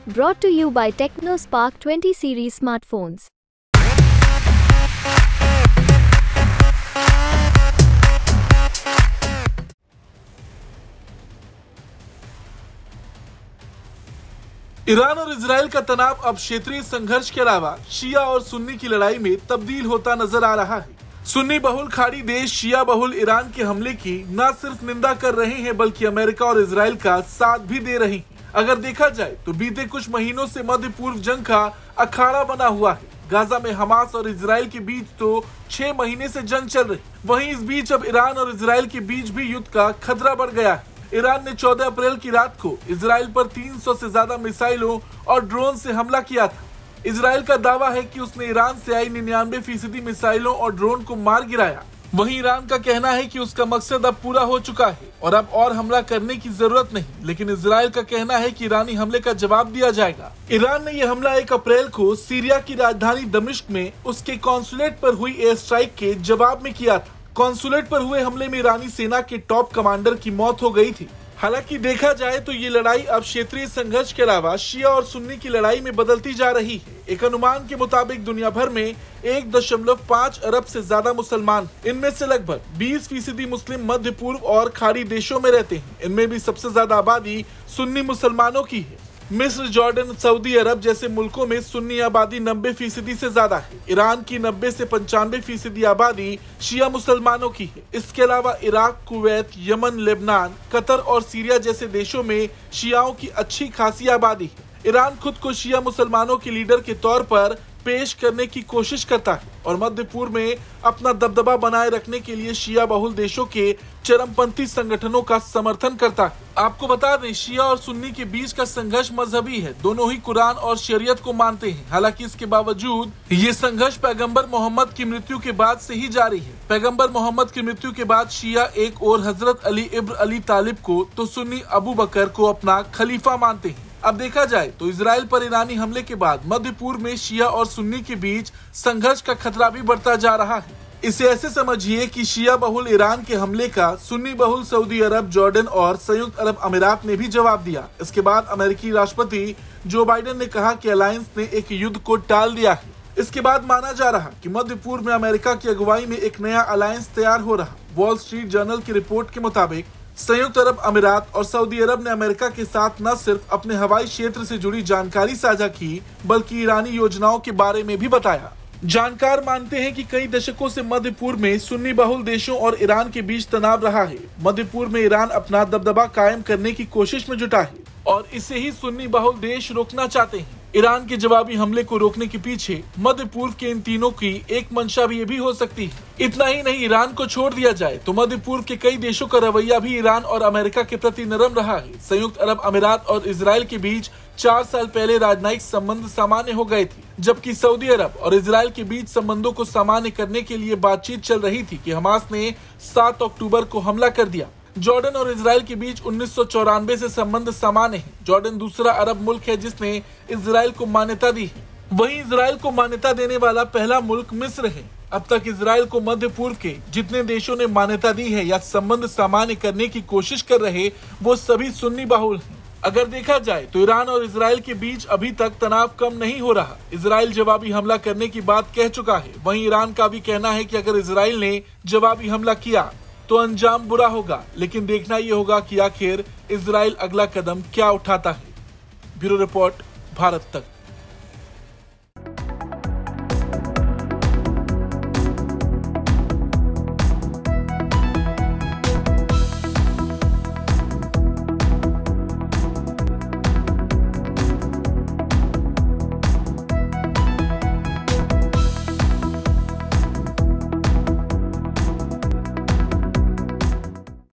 Brought to you by TechnoSpark 20 series smartphones. Iran और Israel का तनाव अब क्षेत्रीय संघर्ष के अलावा शिया और सुन्नी की लड़ाई में तब्दील होता नजर आ रहा है। सुन्नी बहुल खाड़ी देश शिया बहुल ईरान के हमले की न सिर्फ निंदा कर रहे हैं बल्कि अमेरिका और इजराइल का साथ भी दे रहे हैं। अगर देखा जाए तो बीते कुछ महीनों से मध्य पूर्व जंग का अखाड़ा बना हुआ है। गाजा में हमास और इजराइल के बीच तो 6 महीने से जंग चल रही, वहीं इस बीच अब ईरान और इजराइल के बीच भी युद्ध का खतरा बढ़ गया है। ईरान ने 14 अप्रैल की रात को इजराइल पर 300 से ज्यादा मिसाइलों और ड्रोन से हमला किया था। इजराइल का दावा है कि उसने ईरान से आई 99% मिसाइलों और ड्रोन को मार गिराया। वहीं ईरान का कहना है कि उसका मकसद अब पूरा हो चुका है और अब और हमला करने की जरूरत नहीं, लेकिन इजराइल का कहना है कि ईरानी हमले का जवाब दिया जाएगा। ईरान ने यह हमला 1 अप्रैल को सीरिया की राजधानी दमिश्क में उसके कॉन्सुलेट पर हुई एयर स्ट्राइक के जवाब में किया था। कॉन्सुलेट पर हुए हमले में ईरानी सेना के टॉप कमांडर की मौत हो गई थी। हालांकि देखा जाए तो ये लड़ाई अब क्षेत्रीय संघर्ष के अलावा शिया और सुन्नी की लड़ाई में बदलती जा रही है। एक अनुमान के मुताबिक दुनिया भर में 1.5 अरब से ज्यादा मुसलमान, इनमें से लगभग 20% मुस्लिम मध्य पूर्व और खाड़ी देशों में रहते हैं। इनमें भी सबसे ज्यादा आबादी सुन्नी मुसलमानों की है। मिस्र, जॉर्डन, सऊदी अरब जैसे मुल्कों में सुन्नी आबादी 90% से ज्यादा है। ईरान की 90 से 95% आबादी शिया मुसलमानों की है। इसके अलावा Iraq, Kuwait, Yemen, Lebanon, Qatar और सीरिया जैसे देशों में शियाओं की अच्छी खासी आबादी है। ईरान खुद को शिया मुसलमानों के लीडर के तौर पर पेश करने की कोशिश करता है और मध्य पूर्व में अपना दबदबा बनाए रखने के लिए शिया बहुल देशों के चरमपंथी संगठनों का समर्थन करता है। आपको बता दें, शिया और सुन्नी के बीच का संघर्ष मजहबी है। दोनों ही कुरान और शरीयत को मानते हैं। हालांकि इसके बावजूद ये संघर्ष पैगंबर मोहम्मद की मृत्यु के बाद से ही जारी है। पैगंबर मोहम्मद की मृत्यु के बाद शिया एक और हजरत अली इब्न अली तालिब को तो सुन्नी अबू बकर को अपना खलीफा मानते हैं। अब देखा जाए तो इजराइल पर ईरानी हमले के बाद मध्य पूर्व में शिया और सुन्नी के बीच संघर्ष का खतरा भी बढ़ता जा रहा है। इसे ऐसे समझिए कि शिया बहुल ईरान के हमले का सुन्नी बहुल सऊदी अरब, जॉर्डन और संयुक्त अरब अमीरात ने भी जवाब दिया। इसके बाद अमेरिकी राष्ट्रपति जो बाइडेन ने कहा कि अलायंस ने एक युद्ध को टाल दिया है। इसके बाद माना जा रहा कि मध्य पूर्व में अमेरिका की अगुवाई में एक नया अलायंस तैयार हो रहा। वॉल स्ट्रीट जर्नल की रिपोर्ट के मुताबिक संयुक्त अरब अमीरात और सऊदी अरब ने अमेरिका के साथ न सिर्फ अपने हवाई क्षेत्र से जुड़ी जानकारी साझा की बल्कि ईरानी योजनाओं के बारे में भी बताया। जानकार मानते हैं कि कई दशकों से मध्य पूर्व में सुन्नी बहुल देशों और ईरान के बीच तनाव रहा है। मध्य पूर्व में ईरान अपना दबदबा कायम करने की कोशिश में जुटा है और इसे ही सुन्नी बहुल देश रोकना चाहते हैं। ईरान के जवाबी हमले को रोकने के पीछे मध्य पूर्व के इन तीनों की एक मंशा भी ये भी हो सकती है। इतना ही नहीं, ईरान को छोड़ दिया जाए तो मध्य पूर्व के कई देशों का रवैया भी ईरान और अमेरिका के प्रति नरम रहा है। संयुक्त अरब अमीरात और इजराइल के बीच 4 साल पहले राजनयिक संबंध सामान्य हो गए थे, जबकि सऊदी अरब और इजराइल के बीच संबंधों को सामान्य करने के लिए बातचीत चल रही थी कि हमास ने 7 अक्टूबर को हमला कर दिया। जॉर्डन और इजराइल के बीच 1994 से संबंध सामान्य हैं। जॉर्डन दूसरा अरब मुल्क है जिसने इजराइल को मान्यता दी है। वहीं इजराइल को मान्यता देने वाला पहला मुल्क मिस्र है। अब तक इजराइल को मध्य पूर्व के जितने देशों ने मान्यता दी है या संबंध सामान्य करने की कोशिश कर रहे, वो सभी सुन्नी बहुल हैं। अगर देखा जाए तो ईरान और इजराइल के बीच अभी तक तनाव कम नहीं हो रहा। इजराइल जवाबी हमला करने की बात कह चुका है। वहीं ईरान का भी कहना है कि अगर इजराइल ने जवाबी हमला किया तो अंजाम बुरा होगा, लेकिन देखना ये होगा कि आखिर इजराइल अगला कदम क्या उठाता है। ब्यूरो रिपोर्ट, भारत तक।